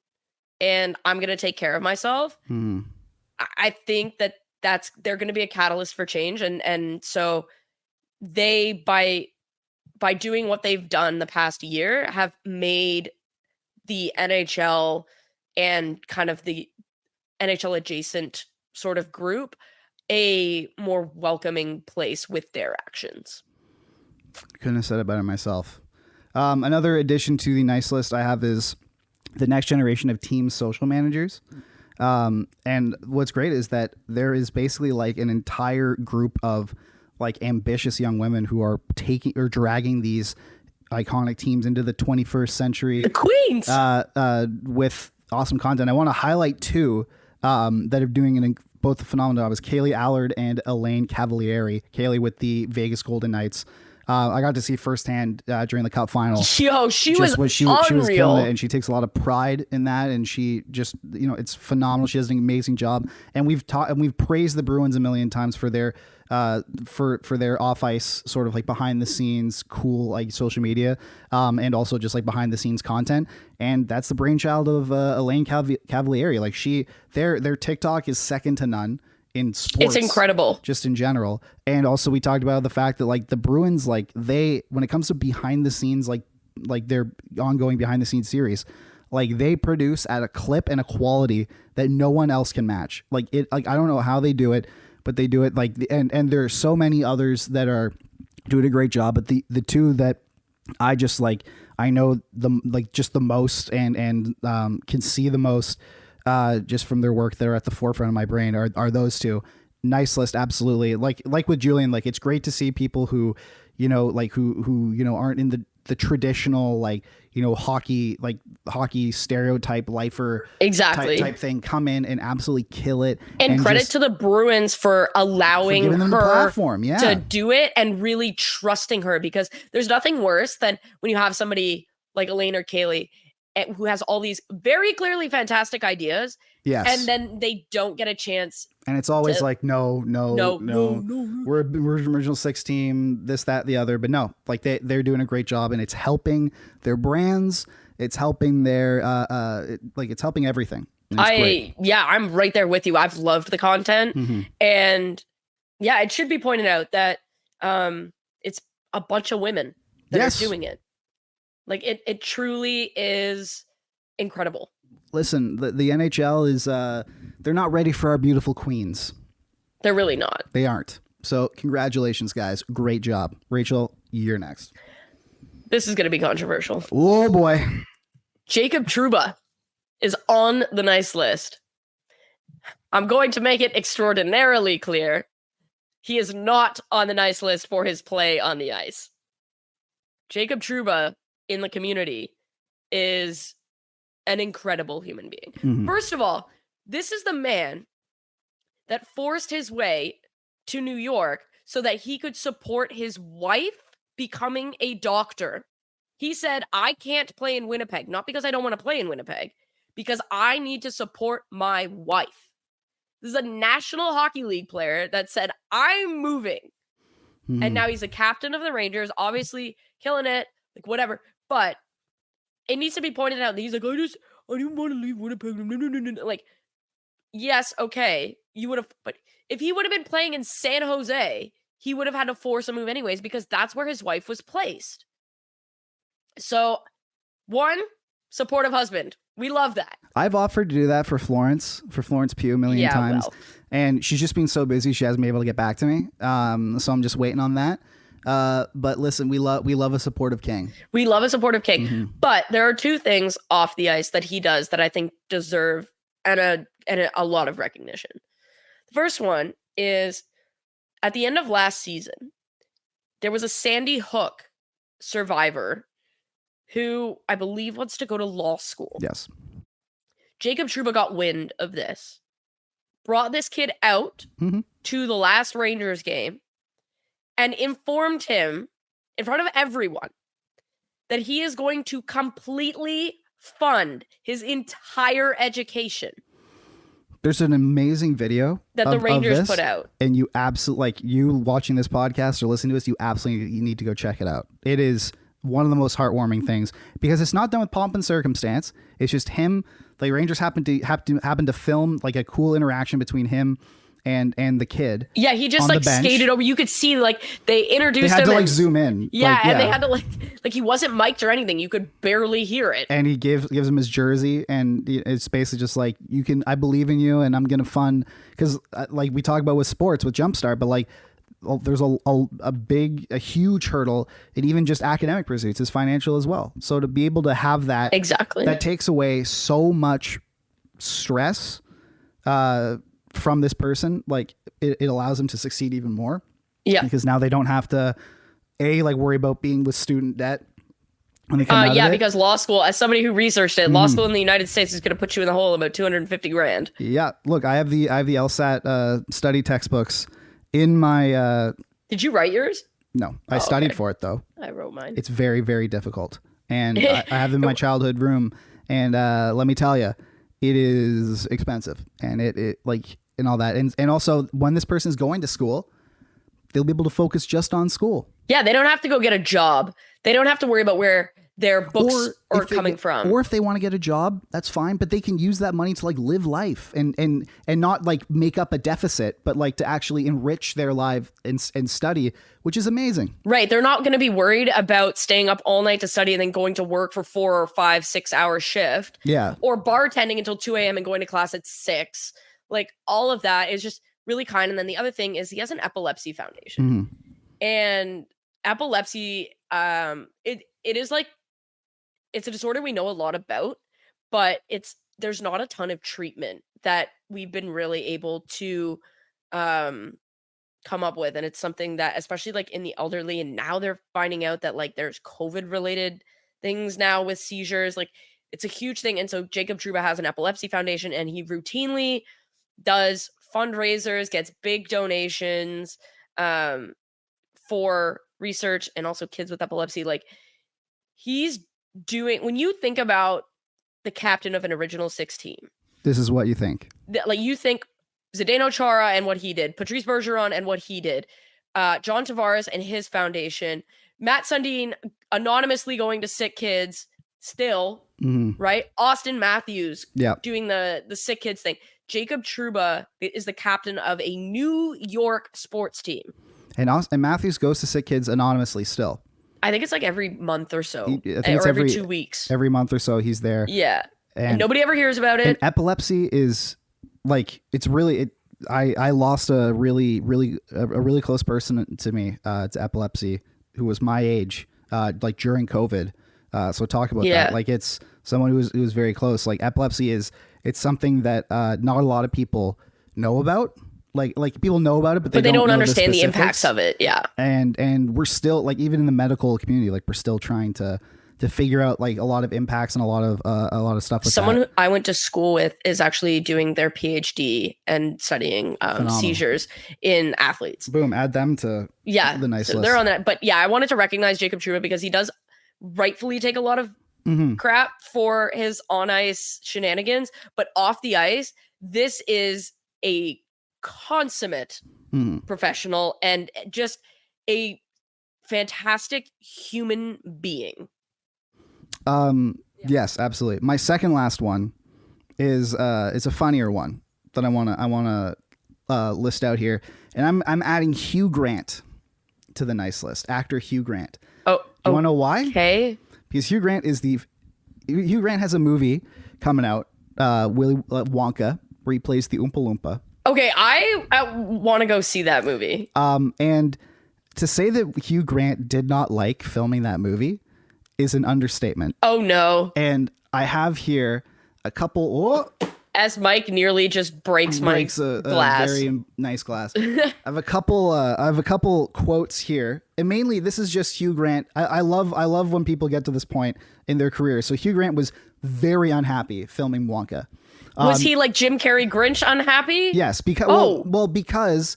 and I'm going to take care of myself. I think they're going to be a catalyst for change. And so they, by doing what they've done the past year, have made the NHL and kind of the NHL adjacent sort of group a more welcoming place with their actions. Couldn't have said it better myself. Another addition to the nice list I have is the next generation of team social managers. And what's great is that there is basically like an entire group of like ambitious young women who are taking or dragging these iconic teams into the 21st century. The Queens. With awesome content. I want to highlight two that are doing both phenomenal jobs. Kaylee Allard and Elaine Cavalieri. Kaylee with the Vegas Golden Knights. I got to see firsthand during the Cup final. Yo, she was unreal. She was killing it, and she takes a lot of pride in that. And she just, it's phenomenal. She does an amazing job. And we've praised the Bruins a million times for their for their off ice sort of like behind the scenes cool like social media, and also just like behind the scenes content. And that's the brainchild of Elaine Cavalieri. Like their TikTok is second to none in sports. It's incredible, just in general. And also we talked about the fact that like the Bruins, like when it comes to behind the scenes, like their ongoing behind the scenes series, like they produce at a clip and a quality that no one else can match. Like I don't know how they do it, but they do it like, and there are so many others that are doing a great job. But the two that I just like, I know just the most and can see the most, just from their work that are at the forefront of my brain are those two. Nice list. Absolutely. Like with Julian, like it's great to see people who, who aren't in the traditional, hockey stereotype lifer exactly type thing come in and absolutely kill it. And credit to the Bruins for allowing her the platform, to do it and really trusting her, because there's nothing worse than when you have somebody like Elaine or Kaylee who has all these very clearly fantastic ideas. Yes. And then they don't get a chance. And it's always like, no. We're original six team, this, that, the other. But no, like they're doing a great job, and it's helping their brands. It's helping their, it's helping everything. I'm right there with you. I've loved the content. Mm-hmm. And yeah, it should be pointed out that it's a bunch of women that are doing it. Like it truly is incredible. Listen, the NHL is they're not ready for our beautiful queens. They're really not. They aren't. So congratulations, guys. Great job. Rachel, you're next. This is going to be controversial. Oh boy. Jacob Trouba is on the nice list. I'm going to make it extraordinarily clear. He is not on the nice list for his play on the ice. Jacob Trouba in the community is an incredible human being. Mm-hmm. First of all, this is the man that forced his way to New York so that he could support his wife becoming a doctor. He said, I can't play in Winnipeg, not because I don't want to play in Winnipeg, because I need to support my wife. This is a National Hockey League player that said, I'm moving. Mm-hmm. And now he's a captain of the Rangers, obviously killing it, like whatever. But it needs to be pointed out that he's like, I didn't want to leave Winnipeg. Like, yes, okay, you would have, but if he would have been playing in San Jose, he would have had to force a move anyways, because that's where his wife was placed. So, one, supportive husband. We love that. I've offered to do that for Florence Pugh a million times. Well. And she's just been so busy, she hasn't been able to get back to me. So I'm just waiting on that. But listen, we love a supportive king. We love a supportive king. Mm-hmm. But there are two things off the ice that he does that I think deserve a lot of recognition. The first one is at the end of last season, there was a Sandy Hook survivor who I believe wants to go to law school. Yes. Jacob Trouba got wind of this, brought this kid out to the last Rangers game, and informed him in front of everyone that he is going to completely fund his entire education. There's an amazing video that the Rangers put out. And you absolutely, like, you watching this podcast or listening to this, you absolutely need to go check it out. It is one of the most heartwarming things, because it's not done with pomp and circumstance. It's just him. The Rangers happen to film like a cool interaction between him and the kid. Yeah, he just like skated over. You could see like they introduced him. They had to like zoom in. Yeah, and they had to like he wasn't mic'd or anything. You could barely hear it. And he gives him his jersey, and it's basically just like, I believe in you, and I'm gonna fund, because like we talk about with sports with Jumpstart, but like there's a huge hurdle in even just academic pursuits is financial as well. So to be able to have that, exactly, that takes away so much stress from this person. Like it allows him to succeed even more. Yeah. because now they don't have to like worry about being with student debt when they come out Yeah, of it. because law school, as somebody who researched it, law school in the United States is going to put you in the hole about $250,000. Yeah, look, I have the LSAT study textbooks in my Did you write yours? no, I studied for it though. I wrote mine. It's very, very difficult. And I have them in my childhood room. And let me tell you, it is expensive. And it like, and all that. And also, when this person is going to school, they'll be able to focus just on school. Yeah, they don't have to go get a job. They don't have to worry about where their books are coming from. Or if they want to get a job, that's fine. But they can use that money to like live life and not like make up a deficit, but like to actually enrich their life and study, which is amazing. Right. They're not going to be worried about staying up all night to study and then going to work for 4 or 5, 6 hour shift. Yeah. Or bartending until 2 a.m. and going to class at 6. Like all of that is just really kind. And then the other thing is he has an epilepsy foundation. And epilepsy, it is like, it's a disorder we know a lot about, but there's not a ton of treatment that we've been really able to come up with. And it's something that, especially like in the elderly, and now they're finding out that like there's COVID related things now with seizures. Like it's a huge thing. And so Jacob Trouba has an epilepsy foundation, and he routinely does fundraisers, gets big donations for research and also kids with epilepsy. Like he's doing, when you think about the captain of an original 6 team, this is what you think. Like you think Zdeno Chara and what he did, Patrice Bergeron and what he did, John Tavares and his foundation, Matt Sundin anonymously going to sick kids still, right? Austin Matthews doing the sick kids thing. Jacob Trouba is the captain of a New York sports team. And Matthews goes to sick kids anonymously still. I think it's like every month or so, I think or it's every 2 weeks. Every month or so he's there. Yeah. And nobody ever hears about it. And epilepsy is like, it's really, I lost a really close person to me, to epilepsy, who was my age, like during COVID. So talk about that. Like it's someone who was very close. Like epilepsy it's something that not a lot of people know about. Like people know about it, but they don't understand the impacts of it. Yeah. And we're still like, even in the medical community, like we're still trying to figure out like a lot of impacts and a lot of stuff with someone who I went to school with is actually doing their PhD and studying seizures in athletes. Boom, add them to the nice list. They're on that. But yeah, I wanted to recognize Jacob Trouba because he does rightfully take a lot of crap for his on ice shenanigans, but off the ice, this is a consummate professional and just a fantastic human being. Yes, absolutely. My second last one is a funnier one that I want to list out here, and I'm adding Hugh Grant to the nice list. Actor Hugh Grant. Oh, you want to know why? Okay. Because Hugh Grant has a movie coming out, Willy Wonka, where he plays the Oompa Loompa. Okay, I want to go see that movie. And to say that Hugh Grant did not like filming that movie is an understatement. Oh no. And I have here a couple as Mike nearly just breaks my glass. A very nice glass. I have a couple quotes here. And mainly this is just Hugh Grant. I love when people get to this point in their career. So Hugh Grant was very unhappy filming Wonka. Was he like Jim Carrey Grinch unhappy? Yes, because because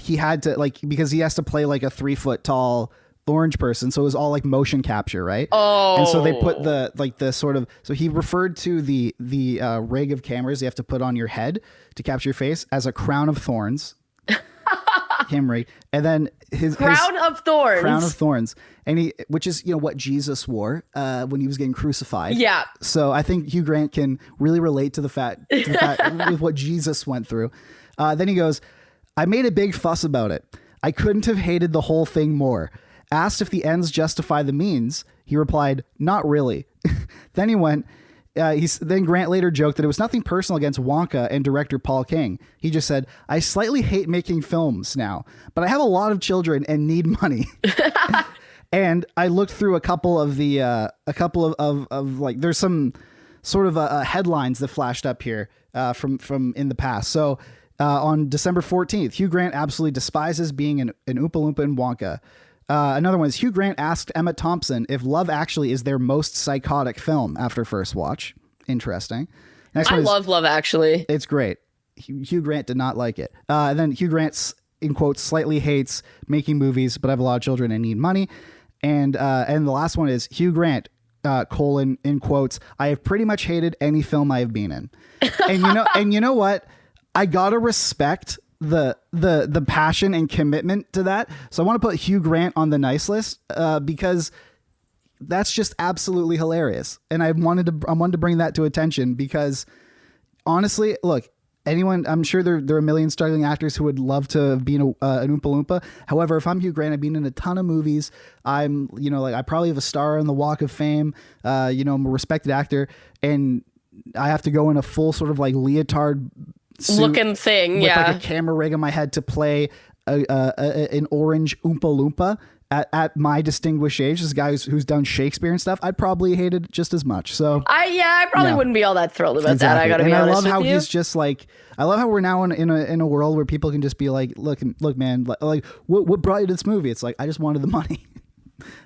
he had to because he has to play like a 3-foot tall orange person, so it was all like motion capture, right? And so they put the sort of, so he referred to the rig of cameras you have to put on your head to capture your face as a crown of thorns. Rig. And then his crown of thorns, and which is what Jesus wore when he was getting crucified. Yeah. So I think Hugh Grant can really relate to the fact with what Jesus went through. Then he goes, "I made a big fuss about it. I couldn't have hated the whole thing more. Asked if the ends justify the means, he replied, not really." Then he went. Then Grant later joked that it was nothing personal against Wonka and director Paul King. He just said, "I slightly hate making films now, but I have a lot of children and need money." And I looked through a couple of there's some sort of headlines that flashed up here from in the past. So On December 14th, Hugh Grant absolutely despises being an Oompa Loompa in Wonka. Another one is Hugh Grant asked Emma Thompson if Love Actually is their most psychotic film after first watch. Interesting. Next I one is, love Love Actually. it's great. Hugh Grant did not like it. And then Hugh Grant, in quotes, slightly hates making movies, but I have a lot of children and need money. And the last one is Hugh Grant, colon, in quotes, I have pretty much hated any film I have been in. And you know what? I gotta respect the passion and commitment to that. So I want to put Hugh Grant on the nice list because that's just absolutely hilarious. And I wanted to bring that to attention because honestly, look, anyone, I'm sure there are a million struggling actors who would love to be an Oompa Loompa. However, if I'm Hugh Grant, I've been in a ton of movies. I'm, I probably have a star on the Walk of Fame. I'm a respected actor, and I have to go in a full sort of like leotard suit Looking thing, with like a camera rig on my head to play an orange Oompa Loompa at my distinguished age. This guy who's done Shakespeare and stuff, I'd probably hate it just as much. So I probably wouldn't be all that thrilled about that. I gotta and be honest I love how with you. he's just like, I love how we're now in a world where people can just be like, look, man, like what brought you to this movie? It's like, I just wanted the money.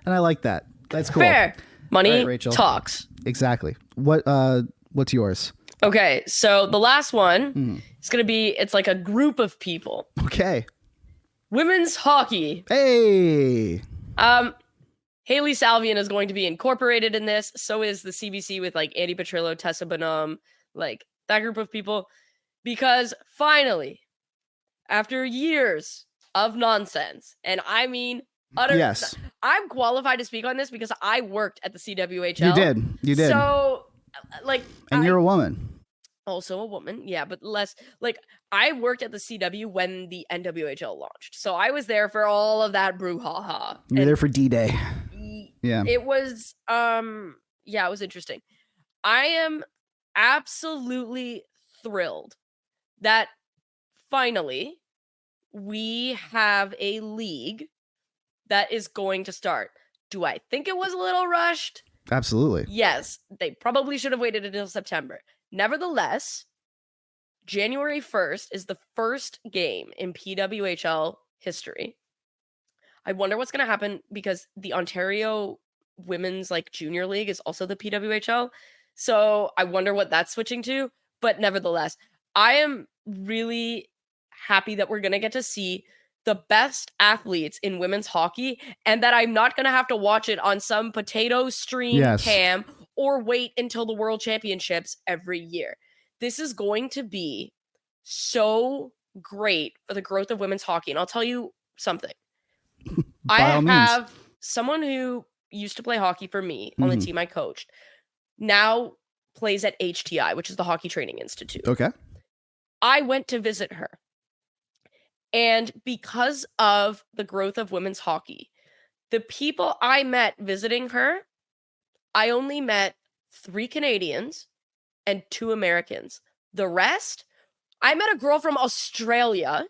And I like that. That's cool. Fair. Money All right, Rachel. talks. Exactly. What's yours? Okay, so the last one is gonna be, it's like a group of people. Okay. Women's hockey. Hey. Haley Salvian is going to be incorporated in this. So is the CBC with like Andy Petrillo, Tessa Bonhomme, like that group of people. Because finally, after years of nonsense, and I mean utter, Yes. I'm qualified to speak on this because I worked at the CWHL. You did. So, like, And you're a woman. also a woman, yeah, but less like I worked at the CW when the NWHL launched. So I was there for all of that brouhaha. You're there for D-Day. Yeah. It was it was interesting. I am absolutely thrilled that finally we have a league that is going to start. Do I think it was a little rushed? Absolutely. Yes, they probably should have waited until September. Nevertheless, January 1st is the first game in PWHL history. I wonder what's going to happen because the Ontario Women's Junior League is also the PWHL. So I wonder what that's switching to. But nevertheless, I am really happy that we're going to get to see the best athletes in women's hockey and that I'm not going to have to watch it on some potato stream cam or wait until the World Championships every year. This is going to be so great for the growth of women's hockey. And I'll tell you something. I have someone who used to play hockey for me on the team I coached, now plays at HTI, which is the Hockey Training Institute. Okay. I went to visit her. And because of the growth of women's hockey, the people I met visiting her, I only met 3 Canadians and 2 Americans. The rest, I met a girl from Australia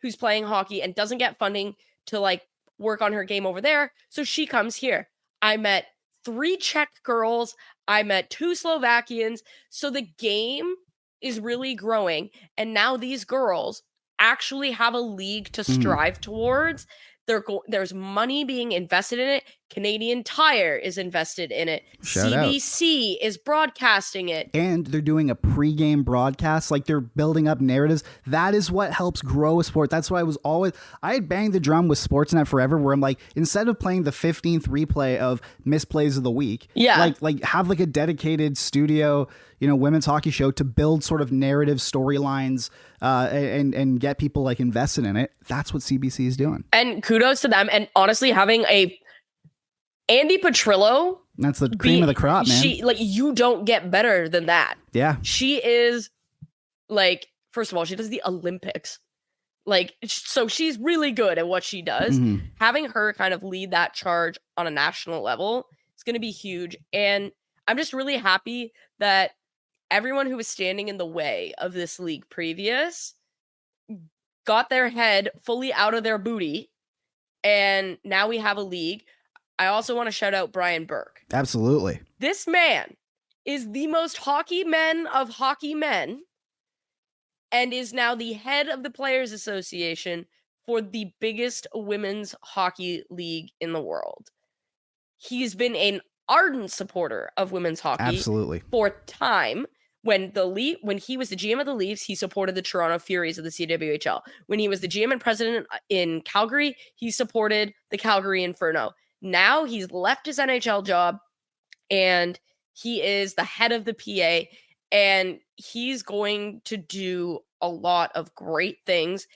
who's playing hockey and doesn't get funding to work on her game over there. So she comes here. I met 3 Czech girls. I met 2 Slovakians. So the game is really growing. And now these girls actually have a league to strive towards. There's money being invested in it. Canadian Tire is invested in it. Shout CBC is broadcasting it. And they're doing a pregame broadcast. They're building up narratives. That is what helps grow a sport. That's why I had banged the drum with Sportsnet forever, where I'm like, instead of playing the 15th replay of misplays of the week, have a dedicated studio, women's hockey show to build sort of narrative storylines and get people invested in it. That's what CBC is doing. And kudos to them. And honestly, having a Andy Petrillo, that's the cream of the crop, man. You don't get better than that. Yeah. She is first of all, she does the Olympics. So she's really good at what she does. Having her kind of lead that charge on a national level is going to be huge. And I'm just really happy that everyone who was standing in the way of this league previous got their head fully out of their booty. And now we have a league. I also want to shout out Brian Burke. Absolutely. This man is the most hockey men of hockey men. and is now the head of the Players Association for the biggest women's hockey league in the world. He's been an ardent supporter of women's hockey Absolutely. for time. When he was the GM of the Leafs, he supported the Toronto Furies of the CWHL. When he was the GM and president in Calgary, he supported the Calgary Inferno. Now he's left his NHL job and he is the head of the PA, and he's going to do a lot of great things.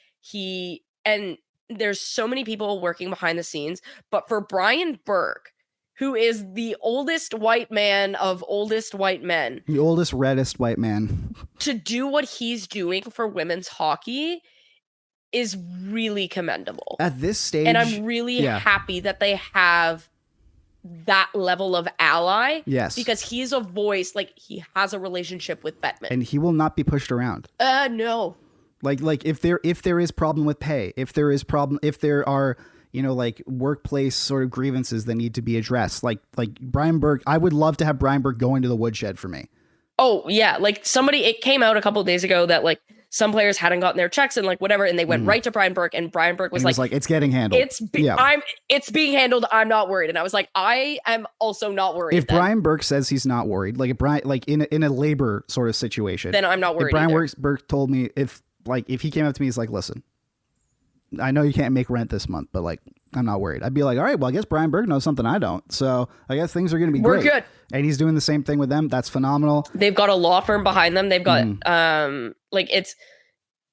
And there's so many people working behind the scenes, but for Brian Burke, who is the oldest white man of oldest white men, the oldest, reddest white man, to do what he's doing for women's hockey is really commendable at this stage. And I'm really happy that they have that level of ally. Yes. Because he's a voice, like he has a relationship with Bettman. And he will not be pushed around. No. Like if there is problem with pay, if there are, like workplace sort of grievances that need to be addressed, like Brian Burke, I would love to have Brian Burke go into the woodshed for me. Oh yeah. Like it came out a couple of days ago that like some players hadn't gotten their checks and like whatever. And they went right to Brian Burke, and Brian Burke was like, it's getting handled. It's being handled. I'm not worried. And I was like, I am also not worried. If Brian Burke says he's not worried, like in a labor sort of situation, then I'm not worried. If Brian Burke told me if he came up to me, he's like, listen, I know you can't make rent this month, but like, I'm not worried. I'd be like, all right, well, I guess Brian Burke knows something I don't. So I guess things are going to be great. We're good. And he's doing the same thing with them. That's phenomenal. They've got a law firm behind them. They've got, it's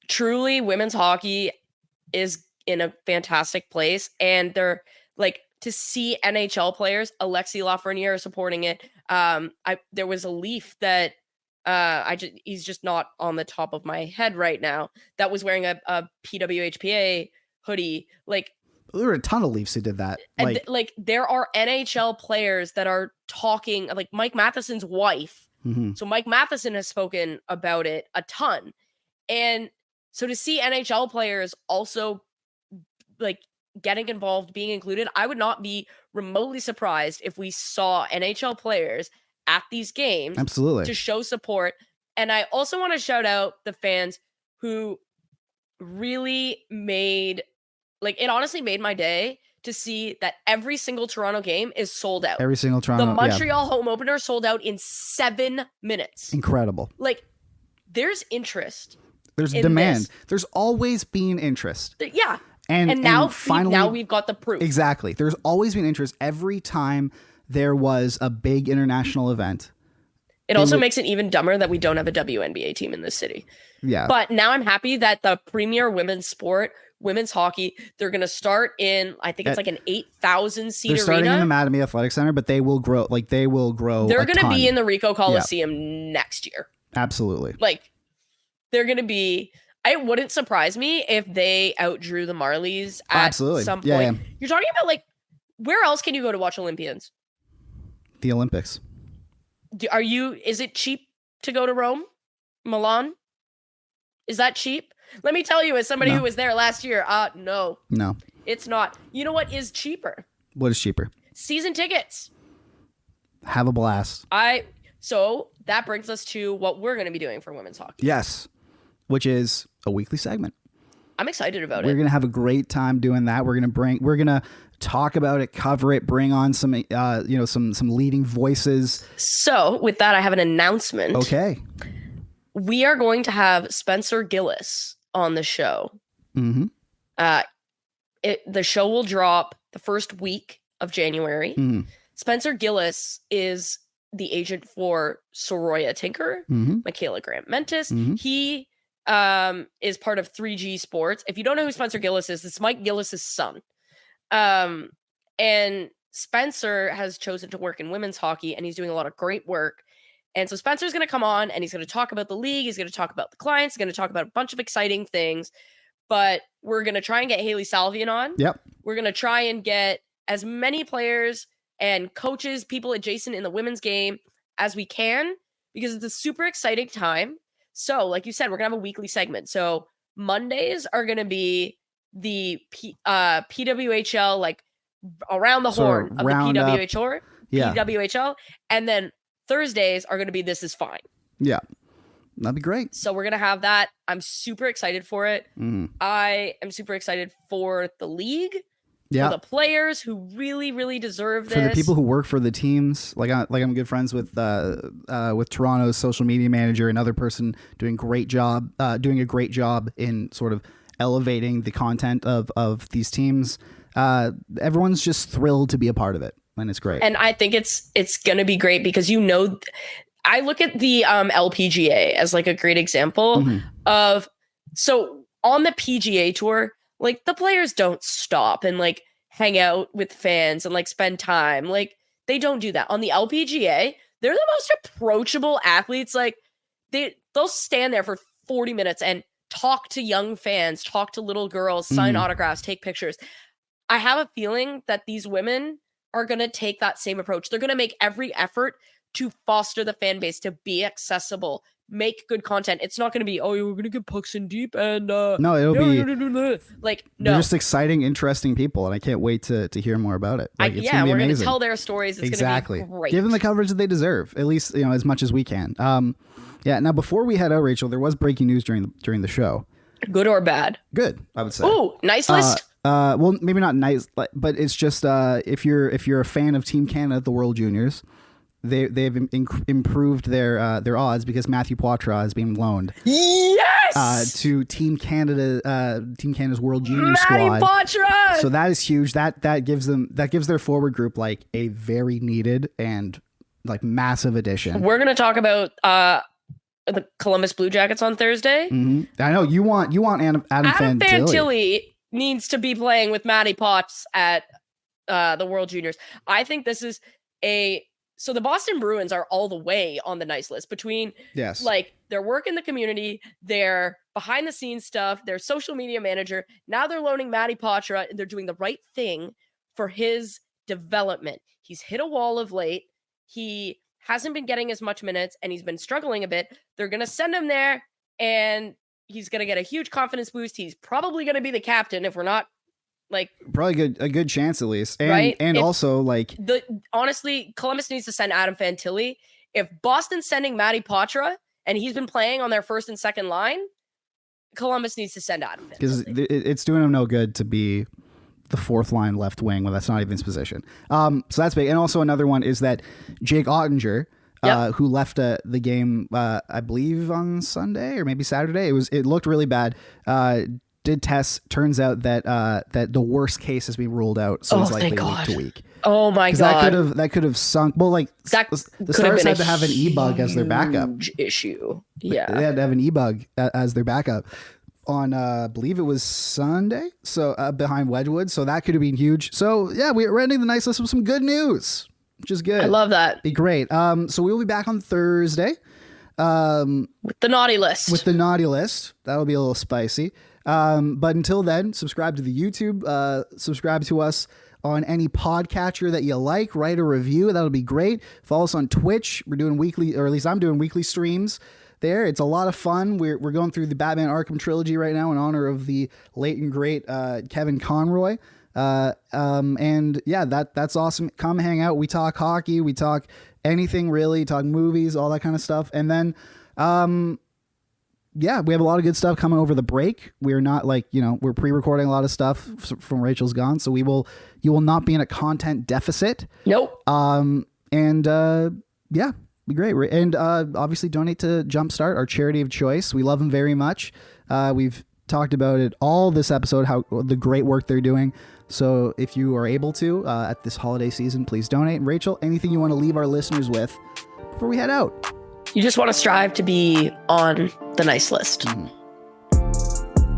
truly women's hockey is in a fantastic place. And they're like, to see NHL players, Alexis Lafreniere supporting it. There was a Leaf that, he's just not on the top of my head right now, that was wearing a PWHPA hoodie. Like, there were a ton of Leafs who did that. Like there are NHL players that are talking, like Mike Matheson's wife. Mm-hmm. So Mike Matheson has spoken about it a ton. And so to see NHL players also like getting involved, being included, I would not be remotely surprised if we saw NHL players at these games. Absolutely. To show support. And I also want to shout out the fans who really it honestly made my day to see that every single Toronto game is sold out. Every single Toronto. The Montreal home opener sold out in 7 minutes. Incredible. Like, there's interest. There's demand. This. There's always been interest. Yeah. And now finally, we've got the proof. Exactly. There's always been interest every time there was a big international event. It also makes it even dumber that we don't have a WNBA team in this city. Yeah. But now I'm happy that the premier women's sport, women's hockey, they're going to start in, I think it's like an 8,000 seat arena. They're starting in the Mattamy Athletic Center, but they will grow. They're going to be in the Ricoh Coliseum next year. Absolutely. Like, they're going to be, it wouldn't surprise me if they outdrew the Marlies at some point. Yeah. You're talking about, like, where else can you go to watch Olympians? The Olympics. Is it cheap to go to Rome? Milan? Is that cheap? Let me tell you, as somebody who was there last year, no, it's not. You know what is cheaper? What is cheaper? Season tickets. Have a blast. So that brings us to what we're going to be doing for women's hockey. Yes, which is a weekly segment. I'm excited about it. We're going to have a great time doing that. We're going to talk about it, cover it, bring on some leading voices. So with that, I have an announcement. Okay. We are going to have Spencer Gillis on the show. Mm-hmm. The show will drop the first week of January. Mm-hmm. Spencer Gillis is the agent for Soroya Tinker, Michaela Grant-Mentis. Mm-hmm. He is part of 3G Sports. If you don't know who Spencer Gillis is, it's Mike Gillis's son. And Spencer has chosen to work in women's hockey, and he's doing a lot of great work. And so Spencer's going to come on, and he's going to talk about the league. He's going to talk about the clients. He's going to talk about a bunch of exciting things. But we're going to try and get Haley Salvian on. Yep. We're going to try and get as many players and coaches, people adjacent in the women's game as we can, because it's a super exciting time. So, like you said, we're going to have a weekly segment. So Mondays are going to be the PWHL, like around the horn of the PWHL. Yeah. PWHL. And then Thursdays are going to be This Is Fine. Yeah. That'd be great. So we're going to have that. I'm super excited for it. Mhm. I am super excited for the league, Yeah. for the players who really, really deserve this. For the people who work for the teams, I'm good friends with Toronto's social media manager, another person doing a great job in sort of elevating the content of these teams. Everyone's just thrilled to be a part of it, and it's great. And I think it's going to be great because, I look at the LPGA as like a great example of, so on the PGA tour, like the players don't stop and like hang out with fans and like spend time. Like they don't do that. On the LPGA, they're the most approachable athletes. Like they'll stand there for 40 minutes and talk to young fans, talk to little girls, sign autographs, take pictures. I have a feeling that these women are going to take that same approach. They're going to make every effort to foster the fan base, to be accessible, make good content. It's not going to be, oh, we're going to get pucks in deep and no, it'll be like, they're just exciting, interesting people, and I can't wait to hear more about it. Like, we're going to tell their stories. It's going to be great. Give them the coverage that they deserve, at least as much as we can. Now before we head out, Rachel, there was breaking news during the show. Good or bad? Good, I would say. Oh, nice list. Well, maybe not nice, but it's just if you're a fan of Team Canada at the World Juniors, they've improved their odds because Matthew Poitras is being loaned. Yes. To Team Canada's World Junior squad. Poitras! So that is huge. That gives their forward group like a very needed and like massive addition. We're gonna talk about the Columbus Blue Jackets on Thursday. I know you want Adam Fantilli needs to be playing with Matty Potts at the World Juniors. I think this is so the Boston Bruins are all the way on the nice list between like their work in the community, their behind the scenes stuff, their social media manager. Now they're loaning Matty Poitras, and they're doing the right thing for his development. He's hit a wall of late. He hasn't been getting as much minutes, and he's been struggling a bit. They're going to send him there, and he's going to get a huge confidence boost. He's probably going to be the captain if we're not like probably a good chance at least. And right? Also like honestly, Columbus needs to send Adam Fantilli. If Boston's sending Matty Poitras and he's been playing on their first and second line, Columbus needs to send Adam Fantilli. Because it's doing him no good to be the fourth line left wing when that's not even his position. So that's big. And also another one is that Jake Ottinger, who left the game, I believe on Sunday or maybe Saturday. It looked really bad. Did tests. Turns out that the worst case has been ruled out. So it's likely week to week. Oh my god! That could have sunk. Well, like the Stars had to have an e-bug as their backup. Issue. Yeah, they had to have an e-bug as their backup on I believe it was Sunday. So behind Wedgwood. So that could have been huge. So yeah, we're ending the nice list with some good news, which is good. I love that. Be great. So we'll be back on Thursday. With the naughty list. That'll be a little spicy. But until then, subscribe to the YouTube, subscribe to us on any podcatcher that you like, write a review. That'll be great. Follow us on Twitch. We're doing weekly, or at least I'm doing weekly streams there. It's a lot of fun. We're going through the Batman Arkham trilogy right now in honor of the late and great, Kevin Conroy. And yeah, that's awesome. Come hang out. We talk hockey. We talk anything really, talk movies, all that kind of stuff. And then, yeah, we have a lot of good stuff coming over the break. We're not we're pre-recording a lot of stuff from Rachel's gone. So you will not be in a content deficit. Nope. Yeah, be great. And, obviously donate to Jumpstart, our charity of choice. We love them very much. We've talked about it all this episode, how the great work they're doing. So if you are able to, at this holiday season, please donate. Rachel, anything you want to leave our listeners with before we head out? You just want to strive to be on the nice list.